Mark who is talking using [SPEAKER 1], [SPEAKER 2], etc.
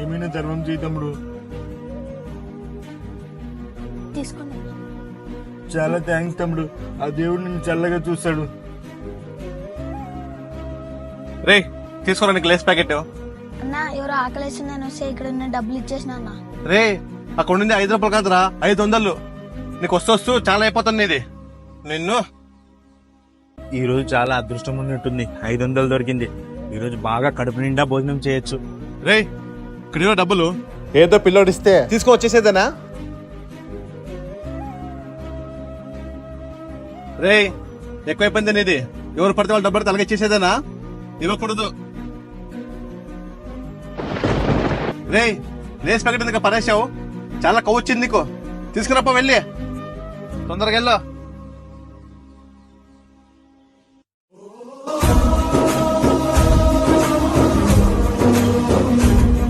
[SPEAKER 1] ఏమైనా ధర్మం చేయి తమ్ముడు.
[SPEAKER 2] తీసుకోండి.
[SPEAKER 1] చాలా థ్యాంక్స్ తమ్ముడు. ఆ దేవుడు నిన్ను చల్లగా చూస్తాడు.
[SPEAKER 3] రే తీసుకోరా నీకు లేస్ ప్యాకెట్.
[SPEAKER 2] అన్న ఎవరో ఆకలేసి నేను వస్తే ఇక్కడ ఉన్న డబ్బులు ఇచ్చేసిన అన్న.
[SPEAKER 3] రే అక్కడ ఉండింది 5 రూపాయలు కాదురా 500. నీకు వస్తూ చాలా అయిపోతుంది నీది. నిన్ను
[SPEAKER 1] ఈ రోజు చాలా అదృష్టం ఉన్నట్టుంది. 500 దొరికింది. ఈ రోజు బాగా కడుపు నిండా భోజనం చేయొచ్చు.
[SPEAKER 3] రే ఇక్కడ డబ్బులు ఏదో పిల్లోడిస్తే తీసుకొచ్చేసేదేనా? రే ఎక్కువైపోయింది నీది. ఎవరు పడితే వాళ్ళు డబ్బులు తలగిచ్చేసేదేనా? ఇవ్వకూడదు. రే లేస్ ప్యాకెట్ ఎందుకు పరేసావు? చాలా కొవ్వొచ్చింది నీకు. తీసుకురాపో వెళ్ళి తొందరగా వెళ్ళు.